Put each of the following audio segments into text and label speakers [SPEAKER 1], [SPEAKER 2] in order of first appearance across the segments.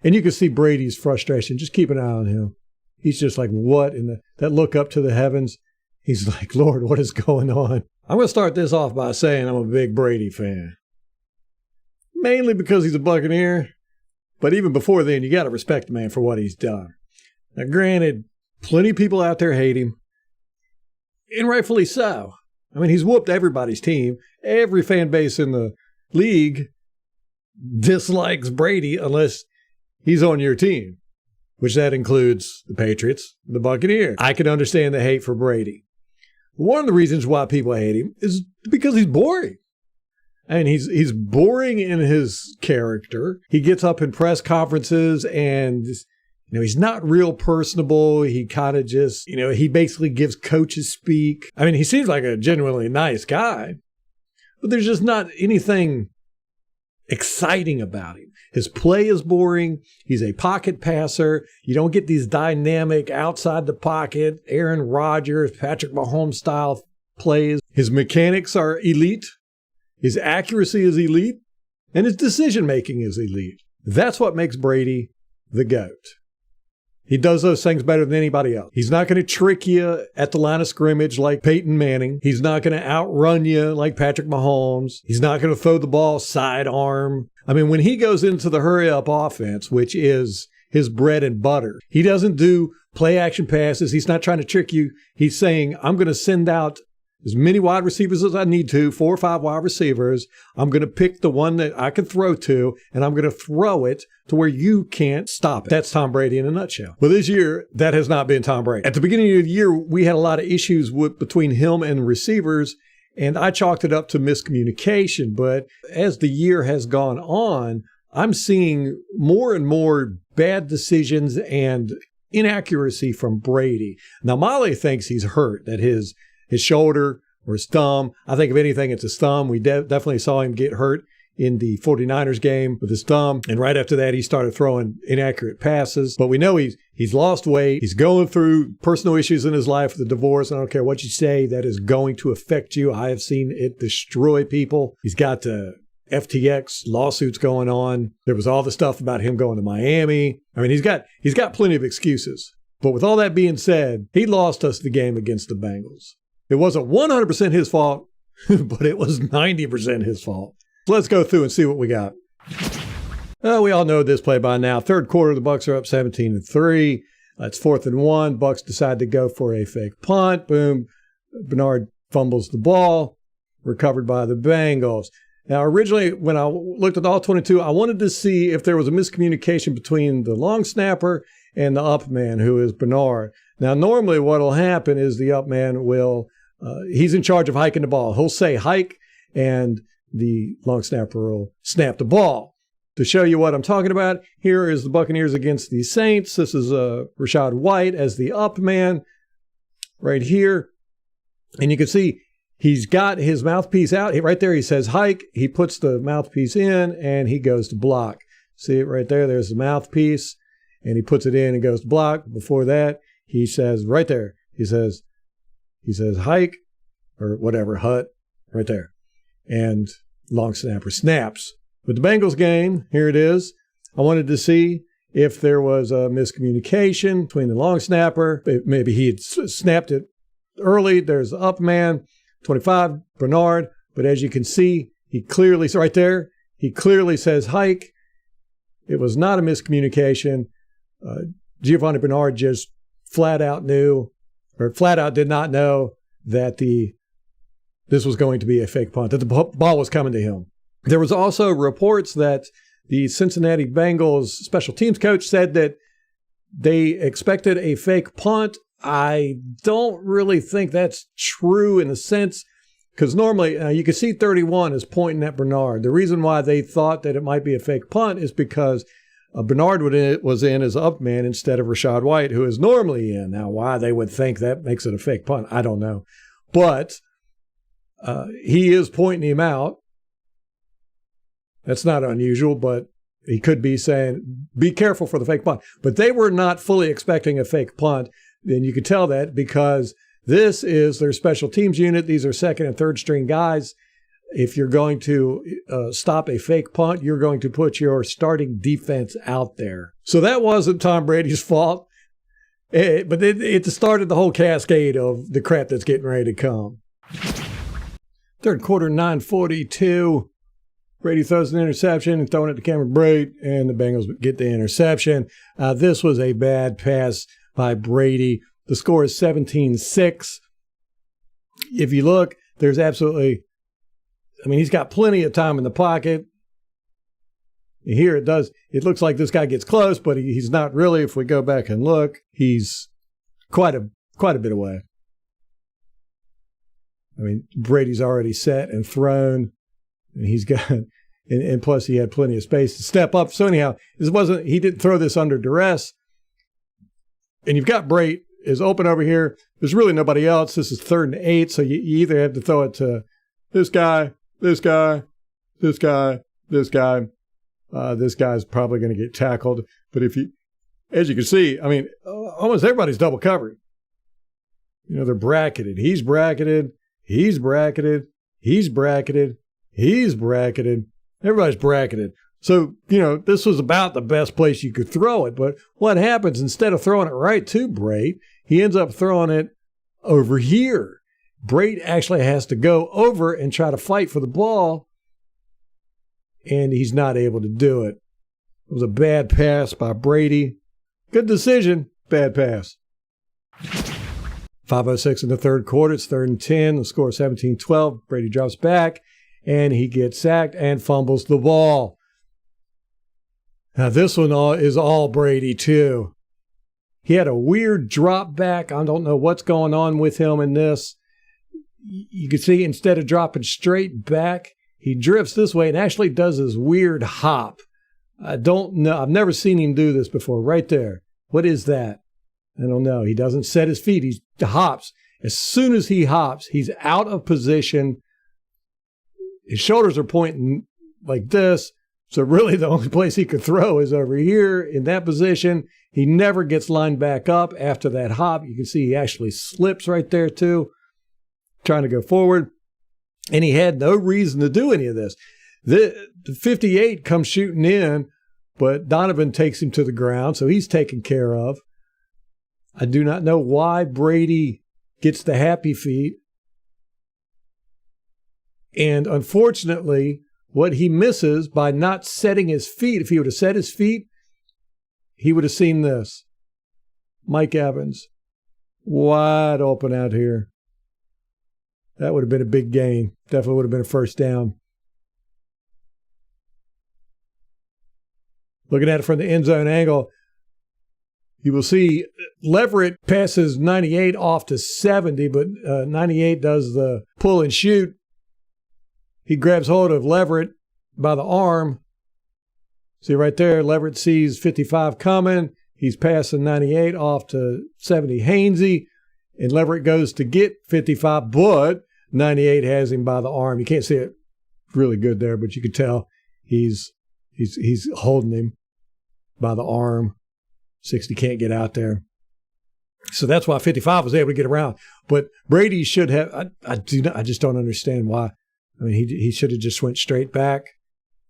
[SPEAKER 1] And you can see Brady's frustration. Just keep an eye on him. He's just like, what? That look up to the heavens. He's like, Lord, what is going on? I'm going to start this off by saying I'm a big Brady fan. Mainly because he's a Buccaneer. But even before then, you got to respect the man for what he's done. Now, granted, plenty of people out there hate him. And rightfully so. I mean, he's whooped everybody's team. Every fan base in the league dislikes Brady unless he's on your team, which that includes the Patriots, the Buccaneers. I can understand the hate for Brady. One of the reasons why people hate him is because he's boring. And he's boring in his character. He gets up in press conferences and, he's not real personable. He kind of just, he basically gives coaches speak. I mean, he seems like a genuinely nice guy, but there's just not anything exciting about him. His play is boring. He's a pocket passer. You don't get these dynamic outside the pocket, Aaron Rodgers, Patrick Mahomes style plays. His mechanics are elite. His accuracy is elite. And his decision making is elite. That's what makes Brady the GOAT. He does those things better than anybody else. He's not going to trick you at the line of scrimmage like Peyton Manning. He's not going to outrun you like Patrick Mahomes. He's not going to throw the ball sidearm. I mean, when he goes into the hurry-up offense, which is his bread and butter, he doesn't do play-action passes. He's not trying to trick you. He's saying, I'm going to send out as many wide receivers as I need to, 4 or 5 wide receivers. I'm going to pick the one that I can throw to, and I'm going to throw it to where you can't stop it. That's Tom Brady in a nutshell. Well, this year, that has not been Tom Brady. At the beginning of the year, we had a lot of issues between him and receivers, and I chalked it up to miscommunication. But as the year has gone on, I'm seeing more and more bad decisions and inaccuracy from Brady. Now, Molly thinks he's hurt, that his shoulder or his thumb. I think if anything, it's his thumb. We definitely saw him get hurt in the 49ers game with his thumb. And right after that, he started throwing inaccurate passes. But we know he's lost weight. He's going through personal issues in his life with the divorce. I don't care what you say, that is going to affect you. I have seen it destroy people. He's got FTX lawsuits going on. There was all the stuff about him going to Miami. I mean, he's got plenty of excuses. But with all that being said, he lost us the game against the Bengals. It wasn't 100% his fault, but it was 90% his fault. So let's go through and see what we got. We all know this play by now. Third quarter, the Bucs are up 17-3. It's 4th and 1. Bucs decide to go for a fake punt. Boom. Bernard fumbles the ball. Recovered by the Bengals. Now, originally, when I looked at all 22, I wanted to see if there was a miscommunication between the long snapper and the up man, who is Bernard. Now, normally what will happen is the up man will, he's in charge of hiking the ball. He'll say hike, and the long snapper will snap the ball. To show you what I'm talking about, here is the Buccaneers against the Saints. This is Rachaad White as the up man right here. And you can see he's got his mouthpiece out. Right there, he says hike. He puts the mouthpiece in, and he goes to block. See it right there? There's the mouthpiece, and he puts it in and goes to block. Before that, he says right there, he says hike or whatever, hut, right there. And long snapper snaps. With the Bengals game, here it is. I wanted to see if there was a miscommunication between the long snapper. Maybe he had snapped it early. There's the up man, 25, Bernard. But as you can see, he clearly, right there, he clearly says hike. It was not a miscommunication. Giovanni Bernard just flat out did not know that this was going to be a fake punt, that the ball was coming to him. There was also reports that the Cincinnati Bengals special teams coach said that they expected a fake punt. I don't really think that's true in a sense, because normally you can see 31 is pointing at Bernard. The reason why they thought that it might be a fake punt is because Bernard was in as up man instead of Rachaad White, who is normally in. Now, why they would think that makes it a fake punt, I don't know. But he is pointing him out. That's not unusual, but he could be saying, be careful for the fake punt. But they were not fully expecting a fake punt. And you could tell that because this is their special teams unit. These are second and third string guys. if you're going to stop a fake punt, you're going to put your starting defense out there. So that wasn't Tom Brady's fault, but it started the whole cascade of the crap that's getting ready to come. Third quarter, 9:42. Brady throws an interception and throwing it to Cameron Brate, and the Bengals get the interception. This was a bad pass by Brady. The score is 17-6. If you look, there's absolutely, he's got plenty of time in the pocket. Here it looks like this guy gets close, but he's not really. If we go back and look, he's quite a bit away. Brady's already set and thrown, and he's got, and plus he had plenty of space to step up. So anyhow, he didn't throw this under duress. And you've got Brate is open over here. There's really nobody else. This is 3rd and 8, so you either have to throw it to this guy, this guy, this guy, this guy. This guy's probably going to get tackled. But as you can see, almost everybody's double covered. They're bracketed. He's bracketed. He's bracketed. He's bracketed. He's bracketed. Everybody's bracketed. So, this was about the best place you could throw it. But what happens, instead of throwing it right to Brate, he ends up throwing it over here. Brate actually has to go over and try to fight for the ball, and he's not able to do it. It was a bad pass by Brady. Good decision, bad pass. 5:06 in the third quarter. It's 3rd and 10. The score is 17-12. Brady drops back, and he gets sacked and fumbles the ball. Now, this one is all Brady, too. He had a weird drop back. I don't know what's going on with him in this. You can see instead of dropping straight back, he drifts this way and actually does this weird hop. I don't know. I've never seen him do this before. Right there. What is that? I don't know. He doesn't set his feet. He hops. As soon as he hops, he's out of position. His shoulders are pointing like this. So really the only place he could throw is over here in that position. He never gets lined back up after that hop. You can see he actually slips right there too, trying to go forward. And he had no reason to do any of this. The 58 comes shooting in, but Donovan takes him to the ground, so he's taken care of. I do not know why Brady gets the happy feet. And unfortunately, what he misses by not setting his feet, if he would have set his feet, he would have seen this. Mike Evans, wide open out here. That would have been a big gain. Definitely would have been a first down. Looking at it from the end zone angle, you will see Leverett passes 98 off to 70, but 98 does the pull and shoot. He grabs hold of Leverett by the arm. See right there, Leverett sees 55 coming. He's passing 98 off to 70 Hainsey, and Leverett goes to get 55, but 98 has him by the arm. You can't see it really good there, but you can tell he's holding him by the arm. 60 can't get out there. So that's why 55 was able to get around. But Brady should have, I just don't understand why. He should have just went straight back.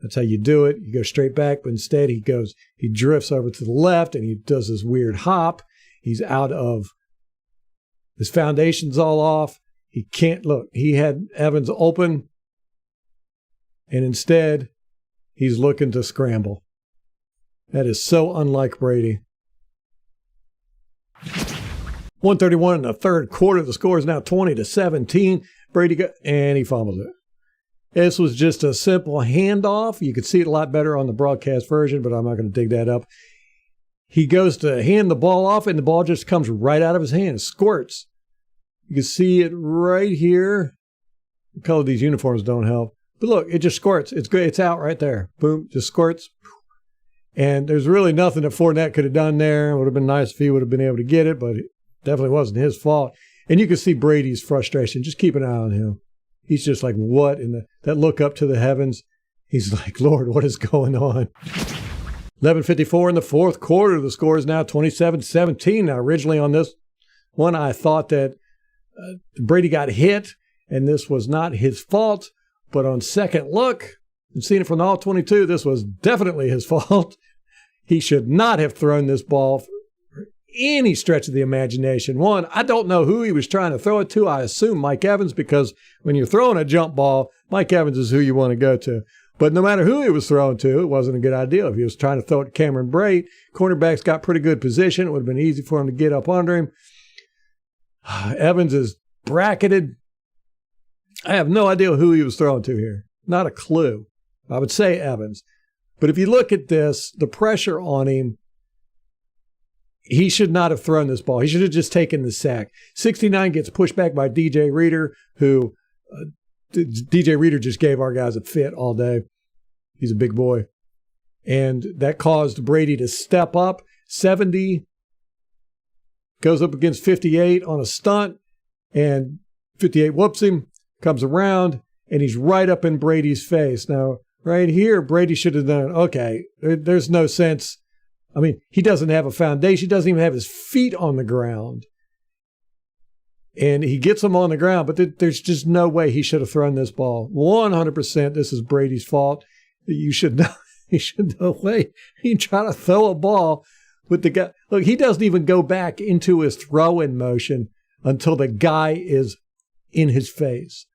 [SPEAKER 1] That's how you do it. You go straight back, but instead he drifts over to the left and he does this weird hop. He's out of, his foundation's all off. He can't look. He had Evans open, and instead he's looking to scramble. That is so unlike Brady. 1:31 in the third quarter. The score is now 20-17. Brady and he fumbles it. This was just a simple handoff. You could see it a lot better on the broadcast version, but I'm not going to dig that up. He goes to hand the ball off, and the ball just comes right out of his hand. It squirts. You can see it right here. The color of these uniforms don't help. But look, it just squirts. It's good. It's out right there. Boom, just squirts. And there's really nothing that Fournette could have done there. It would have been nice if he would have been able to get it, but it definitely wasn't his fault. And you can see Brady's frustration. Just keep an eye on him. He's just like, what? That look up to the heavens. He's like, Lord, what is going on? 11:54 in the fourth quarter. The score is now 27-17. Now, originally on this one, I thought that Brady got hit, and this was not his fault. But on second look, and seeing it from the all 22, this was definitely his fault. He should not have thrown this ball for any stretch of the imagination. One, I don't know who he was trying to throw it to. I assume Mike Evans, because when you're throwing a jump ball, Mike Evans is who you want to go to. But no matter who he was throwing to, it wasn't a good idea. If he was trying to throw it to Cameron Brate, cornerback's got pretty good position. It would have been easy for him to get up under him. Evans is bracketed. I have no idea who he was throwing to here. Not a clue. I would say Evans. But if you look at this, the pressure on him, he should not have thrown this ball. He should have just taken the sack. 69 gets pushed back by DJ Reader, who DJ Reader just gave our guys a fit all day. He's a big boy. And that caused Brady to step up. 70 goes up against 58 on a stunt, and 58 whoops him, comes around, and he's right up in Brady's face. Now, right here, Brady should have done, okay, there's no sense. I mean, he doesn't have a foundation. He doesn't even have his feet on the ground. And he gets them on the ground, but there's just no way he should have thrown this ball. 100% this is Brady's fault. You should know. He should know way. He try to throw a ball with the guy. Look, he doesn't even go back into his throw-in motion until the guy is in his face.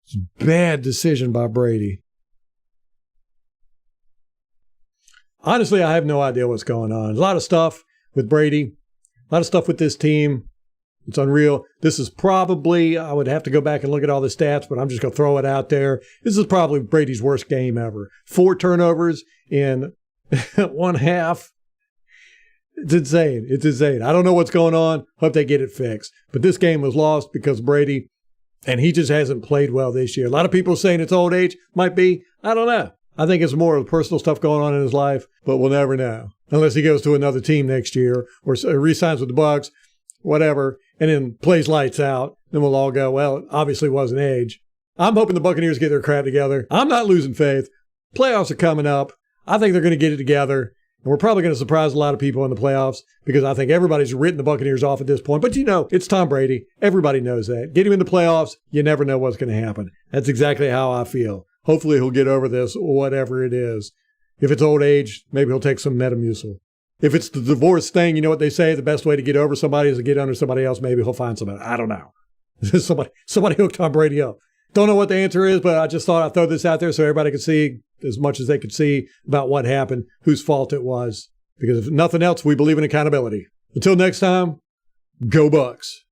[SPEAKER 1] It's a bad decision by Brady. Honestly, I have no idea what's going on. There's a lot of stuff with Brady, a lot of stuff with this team. It's unreal. This is probably, I would have to go back and look at all the stats, but I'm just going to throw it out there. This is probably Brady's worst game ever. 4 turnovers in one half. It's insane. It's insane. I don't know what's going on. Hope they get it fixed. But this game was lost because Brady, and he just hasn't played well this year. A lot of people saying it's old age. Might be. I don't know. I think it's more of personal stuff going on in his life, but we'll never know. Unless he goes to another team next year or re-signs with the Bucs, whatever, and then plays lights out. Then we'll all go, well, it obviously wasn't age. I'm hoping the Buccaneers get their crap together. I'm not losing faith. Playoffs are coming up. I think they're going to get it together. And we're probably going to surprise a lot of people in the playoffs because I think everybody's written the Buccaneers off at this point. But you know, it's Tom Brady. Everybody knows that. Get him in the playoffs, you never know what's going to happen. That's exactly how I feel. Hopefully he'll get over this, whatever it is. If it's old age, maybe he'll take some Metamucil. If it's the divorce thing, you know what they say? The best way to get over somebody is to get under somebody else. Maybe he'll find somebody. I don't know. somebody hooked Tom Brady up. Don't know what the answer is, but I just thought I'd throw this out there so everybody could see as much as they could see about what happened, whose fault it was. Because if nothing else, we believe in accountability. Until next time, go Bucs.